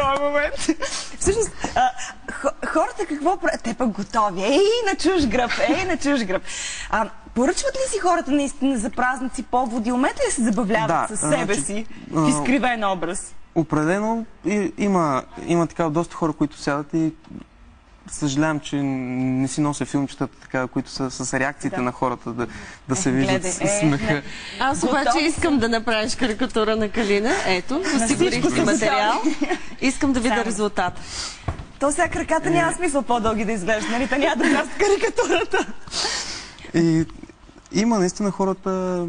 този момент. Всъщност, хората какво правят? Те пък готови. Ей, на чуж гръб, ей, на чуж гръб. Поръчват ли си хората наистина за празници, поводи? Умеят ли да се забавляват със себе си в изкривен образ? Определено има така доста хора, които сядат и съжалявам, че не си нося филмчетата, така, които са с реакциите на хората да се виждат с смеха. Аз обаче искам да направиш карикатура на Калина. Ето, осигурих си материал. Искам да видя резултата. То сега краката няма смисъл по-дълги да изглежда, нали? Та няма да влязат карикатурата. И има наистина хората,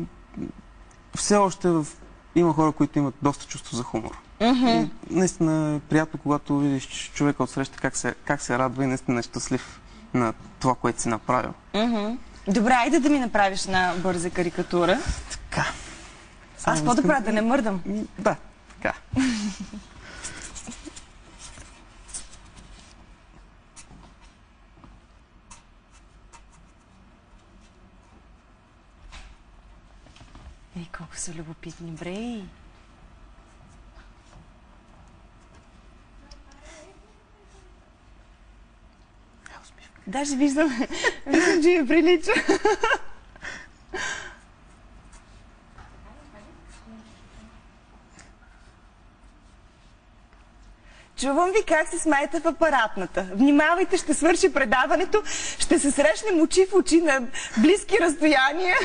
все още има хора, които имат доста чувство за хумор. И наистина е приятно, когато видиш човека отсреща как се радва и наистина е щастлив на това, което си направил. Добре, айде да ми направиш една бърза карикатура. Така. Аз какво да правя, да не мърдам? Да, така. Ей, колко са любопитни, брей! Даже виждам, че ми прилича. Чувам ви как се смеете в апаратната. Внимавайте, ще свърши предаването, ще се срещнем очи в очи на близки разстояния.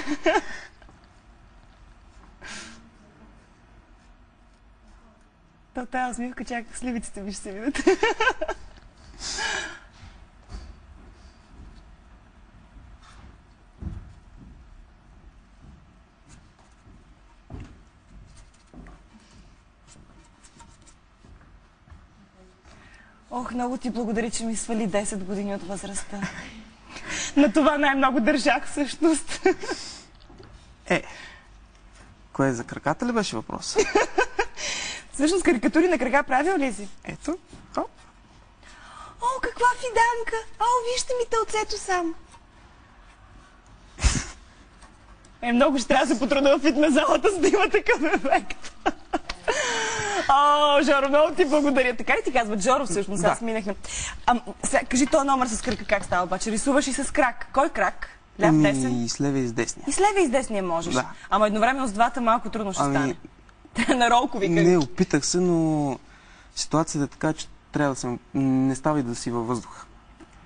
Тази усмивка, чак сливиците ми ще се видят. Ох, много ти благодаря, че ми свали 10 години от възрастта. На това най-много държах всъщност. Кое за краката ли беше въпрос? Всъщност карикатури на крака правил ли си? Ето. О, каква фиданка! О, вижте ми тълцето сам. Много ще трябва да се потрудя в фитнес залата, за да има такъв ефект. О, Жоро, много ти благодаря. Така ли ти казват Жоро всъщност? Аз минахме. Кажи този номер с крака как става обаче? Рисуваш и с крак. Кой крак? Ляв, десен? И с левия и с десния. И с левия и с десния можеш. Да. Ама едновременно с двата малко трудно ще стане. На ролкови кари. Не, опитах се, но ситуацията е така, че трябва да се... Не става и да си във въздуха.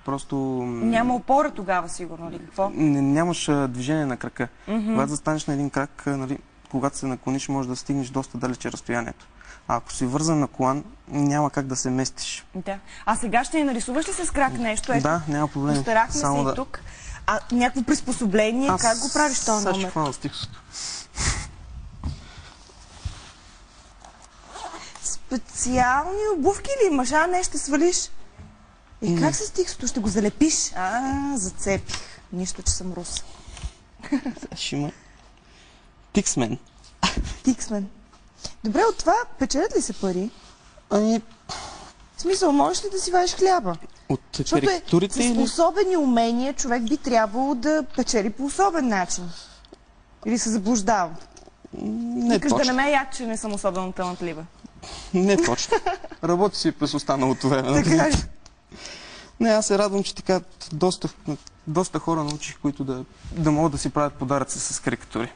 Просто... Няма опора тогава, сигурно ли? Какво? Нямаш движение на крака. Когато застанеш на един крак, когато се наклониш, може да стигнеш доста далече разстоянието. А ако си вързан на колан, няма как да се местиш. Да. А сега ще ни нарисуваш ли с крак нещо? Да, няма проблем. Постарахме се и тук. Някакво приспособление, как го правиш този номер? Сега ще хвана стиксото. Специални обувки ли имаш? Не ще свалиш. И как с стиксото? Ще го залепиш? Зацепих. Нищо, че съм руса. Ще има... Тиксмен. Тиксмен. Добре, от това печелят ли се пари? В смисъл, можеш ли да си вадиш хляба? От карикатурите или... С особени умения човек би трябвало да печели по особен начин. Или се заблуждава? Не точно. Да не ме яд, че не съм особено талантлива. Не точно. Работи си през останалото време. Така. Не, аз се радвам, че така доста хора научих, които да могат да си правят подаръци с карикатури.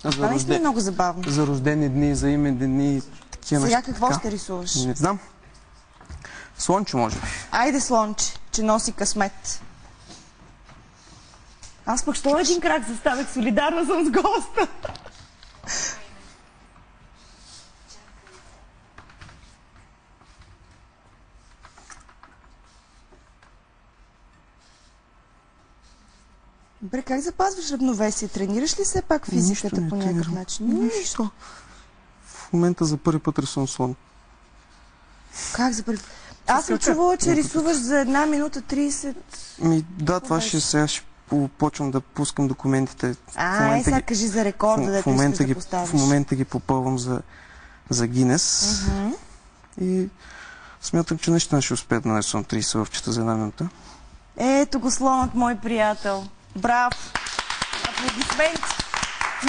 Това наистина е много забавно. За рождени дни, за имен дни, такива неща. Сега какво ще рисуваш? Не знам. Слонче, може би. Айде слонче, че носи късмет. Аз пък що един крак заставях, солидарна съм с госта. Добре, как запазваш равновесие? Тренираш ли все пак физиката по някакъв начин? Нищо. В момента за първи път рисувам слон. Как за първи път? Аз съм чувала, че рисуваш за 1 минута 30... Да, това сега ще почвам да пускам документите. Сега кажи за рекорда, да искаш да поставиш. В момента ги попълвам за Гинес. И смятам, че наистина ще успея да нарисувам 30 лъвчета за 1 минута. Ето го слонът, мой приятел. Браво! Аплодисменти!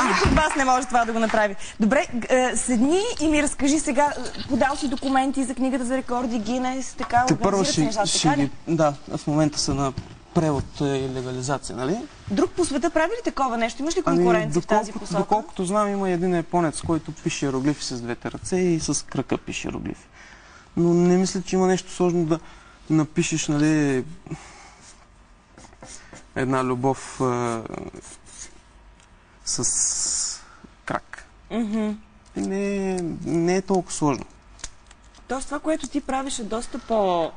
Никой от вас не може това да го направи. Добре, седни и ми разкажи сега, подал си документи за книгата за рекорди, Гинес, така, организират се нещата, така ли? Да, в момента са на превод и легализация, нали? Друг по света прави ли такова нещо? Имаш ли конкуренция в тази посока? Доколкото знам, има един японец, който пише иероглифи с двете ръце и с крака пише иероглифи. Но не мисля, че има нещо сложно да напишеш, нали, една любов с крак. Не е толкова сложно. Тоест това, което ти правиш е доста по...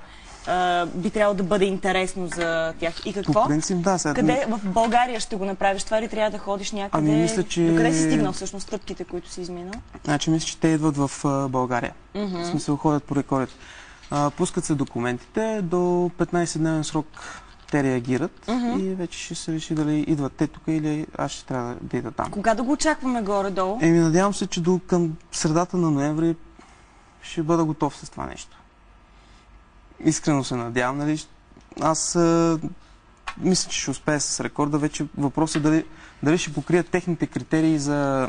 би трябвало да бъде интересно за тях. И какво? По принцип, да. Къде в България ще го направиш? Това ли трябва да ходиш някъде? Мисля, че... Докъде си стигнал всъщност стъпките, които си изминал? Значи, мисля, че те идват в България. В смисъл, ходят по рекордите. Пускат се документите, до 15-дневен срок те реагират и вече ще се реши дали идват те тук или аз ще трябва да ида там. Кога да го очакваме горе-долу? Надявам се, че до към средата на ноември ще бъда готов с това нещо. Искрено се надявам, нали? Аз мисля, че ще успея с рекорда. Вече въпросът е дали ще покрият техните критерии за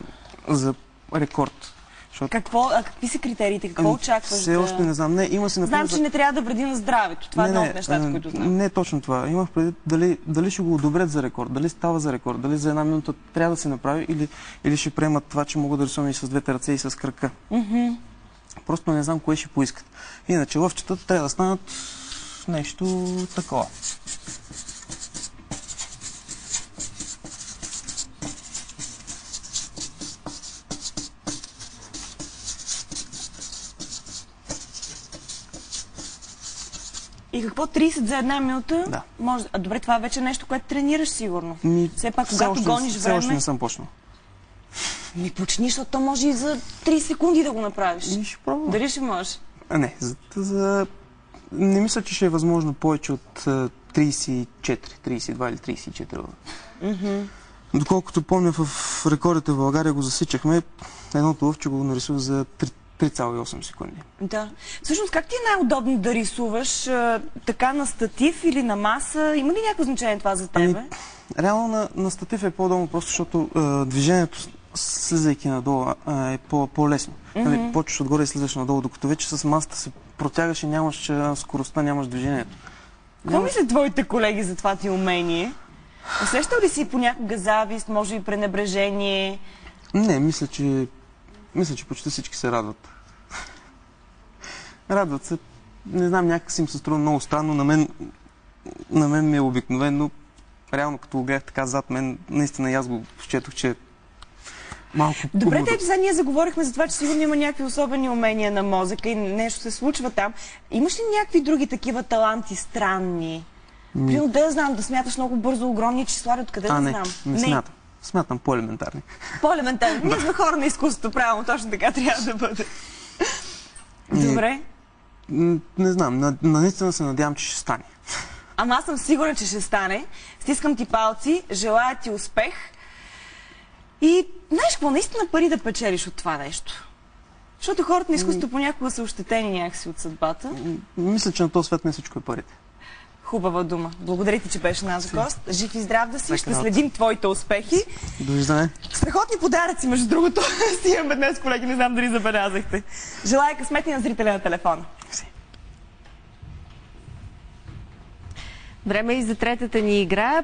рекорд. Какви са критериите? Какво очакваш? Все още не знам. Знам, че не трябва да вреди на здравето. Това е едно от нещата, които знам. Не точно това. Имах преди дали ще го одобрят за рекорд, дали става за рекорд, дали за една минута трябва да се направи или ще приемат това, че мога да рисувам и с двете ръце и с крака. Просто не знам кое ще поискат. Иначе лъвчетата трябва да станат нещо такова. И какво? 30 за една минута? Да. Може... добре, това е вече нещо, което тренираш сигурно. Все пак, когато гониш време... Все още не съм почнал. Почни, защото то може и за 3 секунди да го направиш. Ще пробвам. Дали ще можеш? Не, не мисля, че ще е възможно повече от 34, 32 или 34. Доколкото помня, в рекордите в България го засичахме, едното лъвче го нарисува за 3,8 секунди. Да. Всъщност, как ти е най-удобно да рисуваш? Така на статив или на маса? Има ли някакво значение това за тебе? Реално на статив е по-удобно, просто защото движението, слизайки надолу, е по-лесно. Почваш отгоре и слизаш надолу, докато вече с масата се протягаш и нямаш скоростта, нямаш движението. Какво мислят твоите колеги за това ти умение? Усещал ли си понякога завист, може би пренебрежение? Не, мисля, че почти всички се радват. Радват се. Не знам, някак си им се струва много странно. На мен ми е обикновено. Реално, като го гледах така зад мен, наистина и аз го счетох, че малко... Добре, тъй, че сега ние заговорихме за това, че сигурно има някакви особени умения на мозъка и нещо се случва там. Имаш ли някакви други такива таланти странни? Примерно да знам, да смяташ много бързо огромни числа, откъде да знам? Не смятам. Смятам по-елементарни. По-елементарни. Ние сме хора на изкуството, правилно, точно така трябва да бъде. Добре. Не знам, наистина се надявам, че ще стане. Ама аз съм сигурна, че ще стане. Стискам ти палци, желая ти успех. И знаеш какво, наистина пари да печелиш от това нещо. Защото хората на изкуството понякога са ощетени някакси от съдбата. Мисля, че на този свят не всичко е парите. Хубава дума. Благодаря ти, че беше наш гост. Жив и здрав да си. Ще следим твоите успехи. Довиждане. Страхотни подаръци, между другото. Си имаме днес, колеги, не знам дали забелязахте. Желая късмети на зрителя на телефона. Време и за третата ни игра.